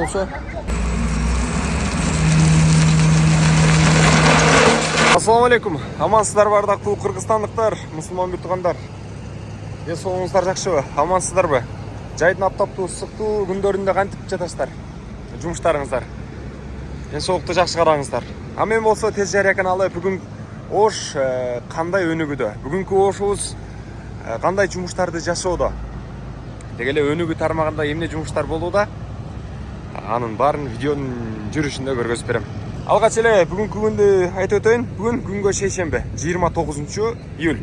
болсо. Ассаламу алейкум. Амансыздар бардактуу кыргызстандыктар, мусулман бир туугандар. Соңуңуздар жакшыбы? Амансыздарбы? Жайдын аптаптуу ысыктуу күндөрүндө кантип жатасыздар? Жумуштарыңыздар. Соолукту жакшы караңыздар. А мен болсо тез жарыя каналы бүгүн ош кандай өнүгүүдө? Бүгүнкү ошубуз кандай жумуштарды жашоодо? Деги эле өнүгүү тармагында эмне жумуштар болууда? Анын баарын видеонун жүрүшүндө көргөзүп берем. Алгач эле бүгүнкү күндү айтып өтөйүн. Бүгүн күнгө шейшембе, 29-июль.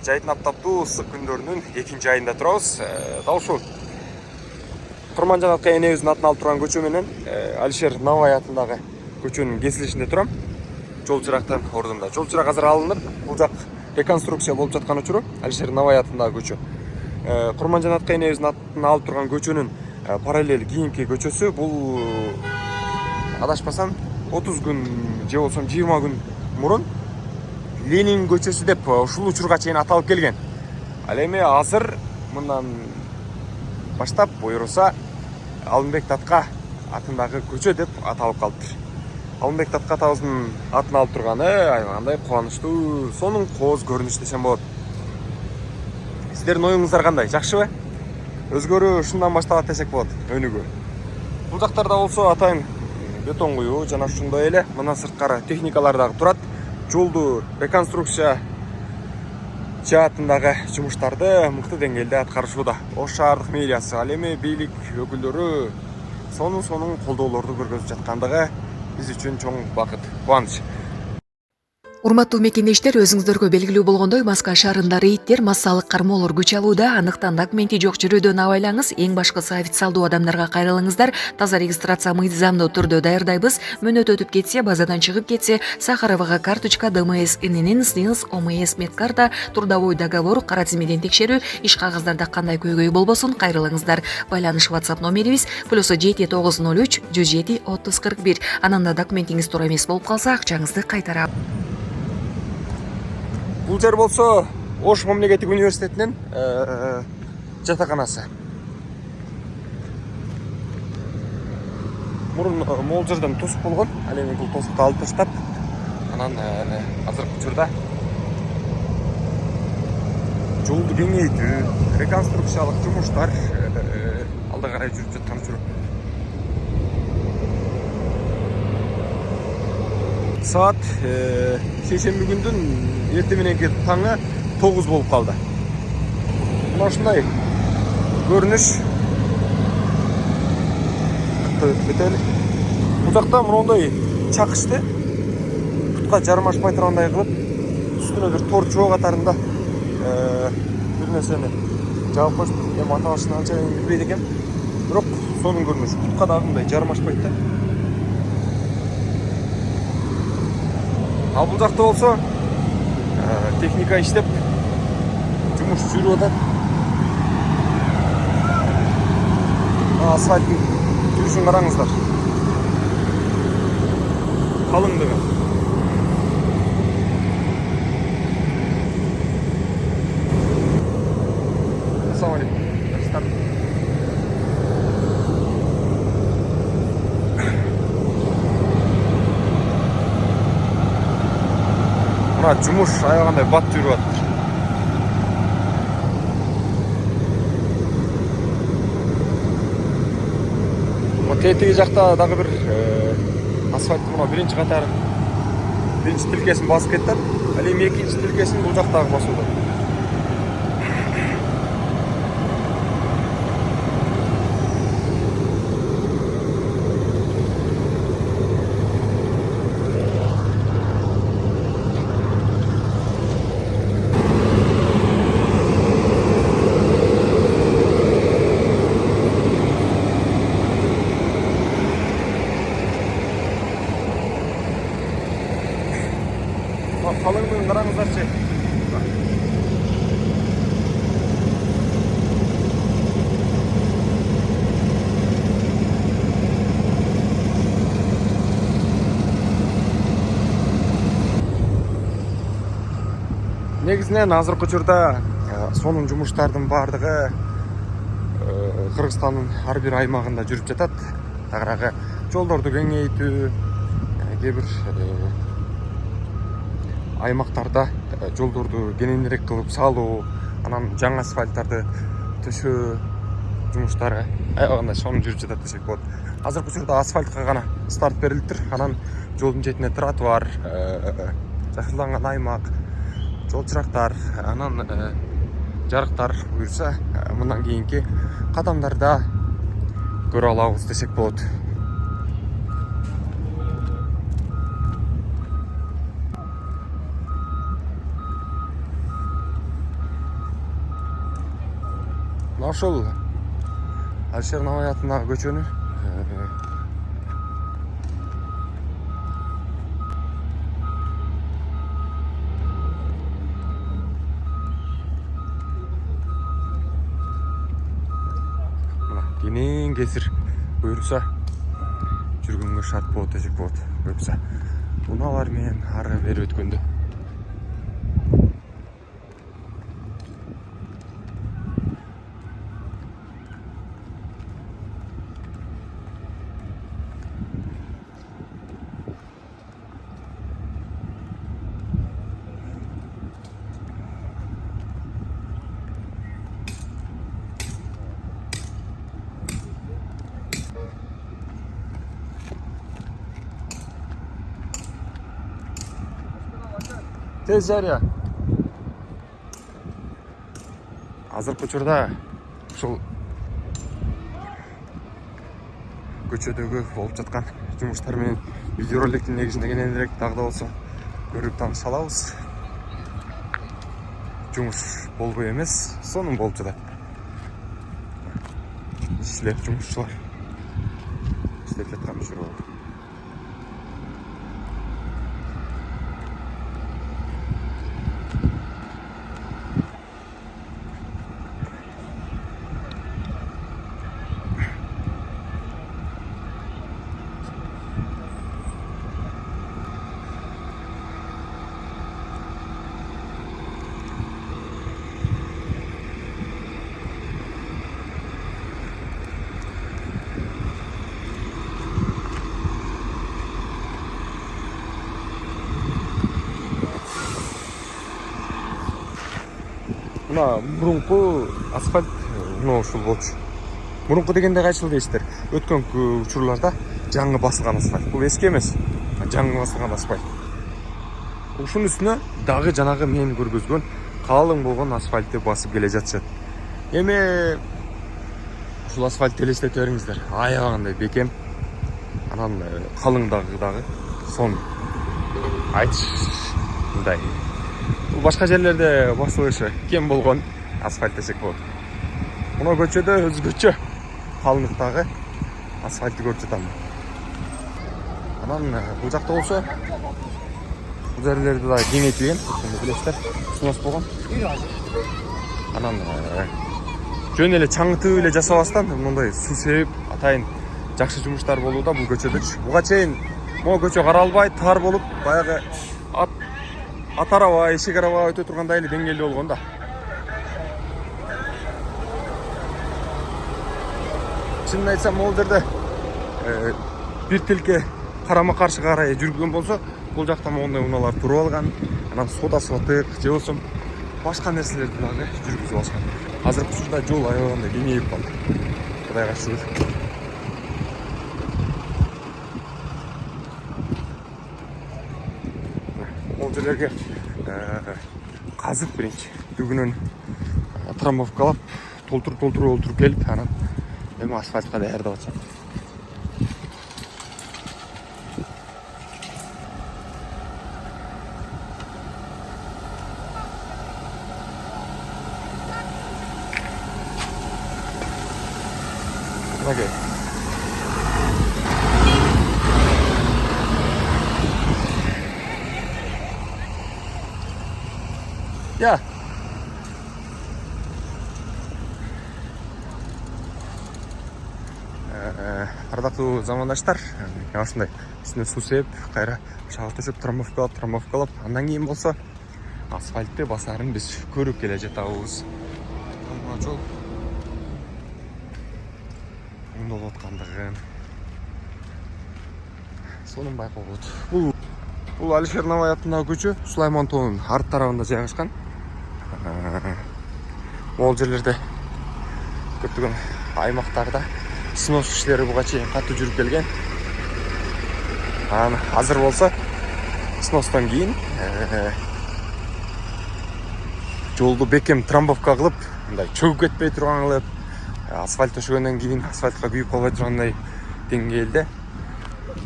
Жайдын аптаптуу ысык күндөрүнүн 2-нчи айында турабыз. Дал ушул Курманжан энебиздин атын алып турган көчө менен Алишер Навай атындагы көчөнүн кесилишинде турам. Жол чырактын ордунда. Жол чырак азыр алынып, бул жак реконструкция болуп жаткан учуру Алишер Навай атындагы көчө. Курманжан энебиздин атын алып турган көчөнүн параллель кийинки көчөсү бул адашпасам 30 күн же болсом 20 күн мурун Ленин көчөсү деп ушул учурга чейин аталып келген. Ал эми азыр мындан баштап буйруса Алымбек Татка атындагы көчө деп аталып калыптыр. Алымбек Татка атабыздын атын алып турганы айкандай кубанычтуу, сонун кооз көрүнүш десем болот. Сиздердин оюңуздар кандай? Жакшыбы? Өзгөрүү ушундан башталат десек болот, өнүгүү. Бул жактарда болсо атайын бетон куюу жана ушундай эле мына сырткары техникалар дагы турат. Жолду реконструкция жаатындагы жумуштарды мыкты деңгээлде аткарышууда. Ош шаардык мэриясы, ал эми бийлик өкүлдөрү сонун колдоолорду көргөзүп жаткандыгы биз үчүн чоң бакыт, кубаныч. Урматтуу мекендештер, өзүңүздөргө белгилүү болгондой, Москва шаарында рейдтер, массалык кармоолор күч алууда. Андыктан документи жок жүрүүдөн абайлаңыз. Эң башкысы официалдуу адамдарга кайрылыңыздар. Таза регистрация мыйзамдуу түрдө даярдайбыз. Мөөнөт өтүп кетсе, базадан чыгып кетсе, Сахаровага карточка, ДМС, ИНН, СНИЛС, ОМС, медкарта, трудовой договор, кара тизмеден текшерүү, иш кагаздарда кандай көйгөй болбосун кайрылыңыздар. Байланыш WhatsApp номерибиз +7 903 107 30 41. Ананда документиңиз туура эмес болуп калса, акчаңызды кайтарам. Бул жер болсо Ош мамлекеттик университетинин жатаканасы. Мурун могул жерден тосук болгон, ал эми бул тосукту алып таштап, анан азыркы учурда жолду кеңейтүү, реконструкциялык жумуштар алда карай жүрүп жаткан учуру. Saat шейшемби күндүн эрте мененки таңы 9 болуп калды. Мына ушундай көрүнүш. Бул жакта мындай чакышты бутка жармашпай тургандай кылып, үстүнө бир тор чоо катарында бир нерсени жаап коюшту. Эми аталышын анча билбейт экен. Бирок сонун көрүнүш. Бутка дагы мындай жармашпайт да. Ал бул жакта болсо техника иштеп жумуш жүрүп атат. Асфальттын жүрүшүн караңыздар. Калыңдыгы. Ассаламу алейкум. Мына жумуш аябагандай бат жүрүп атат. Тетиги жакта дагы бир асфальттын мына биринчи катары, биринчи тилкесин басып кетти. Ал эми экинчи тилкесин бул жактагы басууда. Kalınlığın karangızlarçı. Негізінен азыркы учурда сонун жумуштардын баардыгы Кыргызстандын ар бир аймагында жүрүп жатат. Тагыраагы жолдорду кеңейтүү, кээ бир аймактарда жолдорду кененирээк кылып салуу, анан жаңы асфальттарды төшөө жумуштары аябагында сонун жүрүп жатат десек болот. Азыркы учурда асфальтка гана старт берилиптир. Анан жолдун четине тротуар, жашылданган аймак, жол чырактар, анан жарыктар буюрса, мындан кийинки кадамдарда көрө алабыз десек болот. Ошол Алишер Навай атындагы көчөнү кенен кесир буюрса жүргөнгө шарт болот десек болот. Буюрса унаалар менен ары бери өткөндө тез жария. Азыркы учурда ушул көчөдөгү болуп жаткан жумуштар менен видеороликтин негизинде кененирээк дагы да болсо көрүп тааныша алабыз. Жумуш болбой эмес, сонун болуп жатат. Иштеп жумушчулар иштеп жаткан учуру. Мына мурунку асфальт мына ушул болчу. Мурунку дегенде кайчыл дейсиздер? Өткөнкү учурларда жаңы басылган асфальт. Бул эски эмес, жаңы басылган асфальт. Ушунун үстүнө дагы жанагы мен көргөзгөн калың болгон асфальтты басып келе жатышат. Эми ушул асфальтты элестете бериңиздер. Аябагандай бекем. Анан калыңдагы сонун. Айтыш мындай. Бул башка жерлерде басылышы кем болгон асфальт десек болот. Мына көчөдө өзгөчө калыңдыктагы асфальтты көрүп жатам. Анан бул жакта болсо бул жерлерде да кеңейтилген, билесиздер, снос болгон. Анан жөн эле чаңытып эле жасабастан мындай суу себип атайын жакшы жумуштар болууда бул көчөдө. Буга чейин могу көчө каралбай, тар болуп, баягы ат араба, эшек араба өтө тургандай эле деңгээлде болгон да. Чынын айтсам, могул жерде бир тилке карама каршы карай жүргөн болсо, бул жакта моундай унаалар туруп алган, анан сода сатык же болсо башка нерселерди дагы жүргүзүп алышкан. Азыркы учурда жол аябагандай кеңейип калды. Кудайга шүгүр. Ол жерлерге казып биринчи бүгүнөн трамбовкалап толтуруп келип, анан эми асфальтка даярдап атышат. Окей. Я. Ардактуу замандаштар, осындай үстүнө суу сеп, кайра шагыл төшөп, трамбовкалап, андан кийин болсо асфальтты басарын биз көрүп келе жатабыз. Жол эмне болуп аткандыгын сонун байкообуз. Бул Алишер Навай атындагы көчө Сулайман тоонун арт тарабында жайгашкан. Могул жерлерде көптөгөн аймактарда снос иштери буга чейин катуу жүрүп келген. Азыр болсо сностон кийин жолду бекем трамбовка кылып, мындай чөгүп кетпей турган кылып, асфальт төшөгөндөн кийин асфальтка күйүп калбай тургандай деңгээлде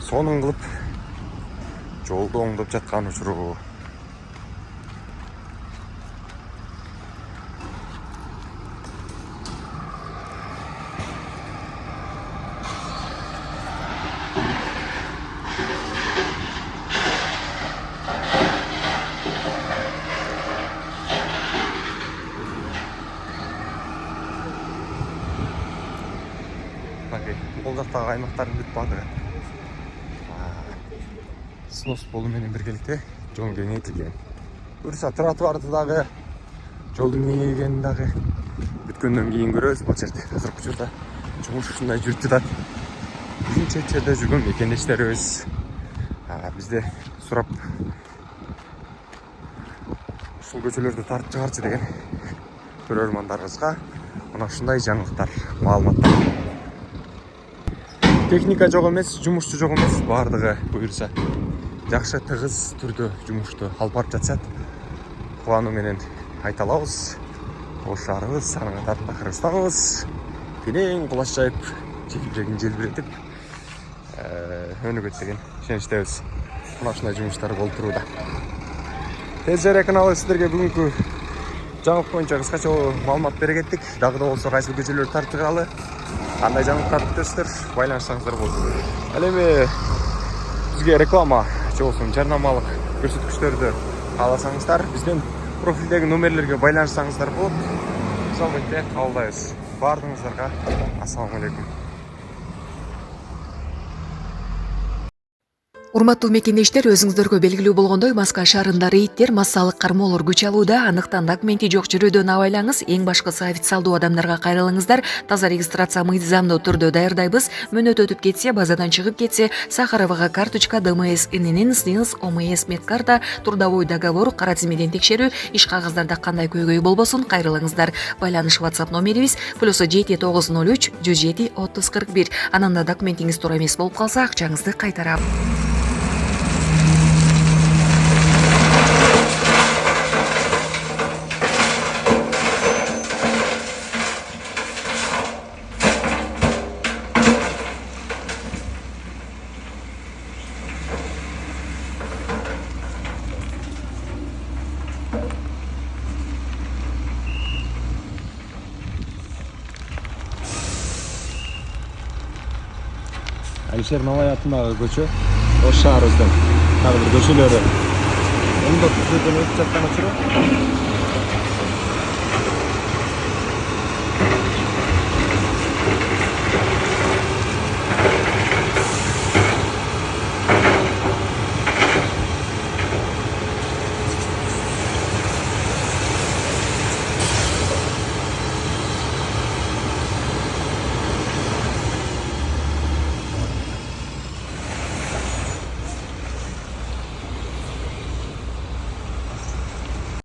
сонун кылып жолду оңдоп жаткан учуру. Бул жактагы аймактардын бүт баардыгы снос болуу менен биргеликте жол кеңейтилген. Буюрса тротуарды дагы, жолдун кеңейгенин дагы бүткөндөн кийин көрөбүз. Бул жерде азыркы учурда жумуш ушундай жүрүп жатат. Биздин чет жерде жүргөн мекендештерибиз бизде сурап ушул көчөлөрдү тартып чыгарчы деген көрөрмандарыбызга мына ушундай жаңылыктар, маалыматтар. Техника жок эмес, жумушчу жок эмес, баардыгы буюрса жакшы тыгыз түрдө жумушту алып барып жатышат. Кубануу менен айта алабыз. Ошарыбыз, анын катарында Кыргызстаныбыз кенен кулач жайып, жекилбегин желбиретип өнүгөт деген ишеничтебиз. Мына ушундай жумуштар болуп турууда. Тез жара каналы сиздерге бүгүнкү жаңылык боюнча кыскача маалымат бере кеттик. Дагы да болсо кайсы көчөлөр тартылгалы, кандай жаңылыктар күтөсүздөр, байланышсаңыздар болот. Ал эми бизге реклама же болбосо жарнамалык көрсөткүчтөрдү кааласаңыздар, биздин профилдеги номерлерге байланышсаңыздар болот. Саламатте кабылдайбыз. Баардыгыңыздарга ассаламу алейкум. Урматтуу мекендештер, өзүңүздөргө белгилүү болгондой, Маска шаарында рейдтер, массалык кармоолор күч алууда. Андыктан документи жок жүрүүдөн абайлаңыз. Эң башкысы официалдуу адамдарга кайрылыңыздар. Таза регистрация мыйзамдуу түрдө даярдайбыз. Мөөнөт өтүп кетсе, базадан чыгып кетсе, Сахаровага карточка, ДМС, ИНН, СНИЛС, ОМС, медкарта, трудовой договор, кара тизмеден текшерүү, иш кагаздарда кандай көйгөй болбосун кайрылыңыздар. Байланыш WhatsApp номерибиз +7 903 107 30 41. Анан да документиңиз туура эмес болуп калса, акчаңызды кайтарам. Алишер Навай атындагы көчө Ош шаарыбыздын дагы бир көчөлөрү оңдоп түзүүдөн өтүп жаткан учуру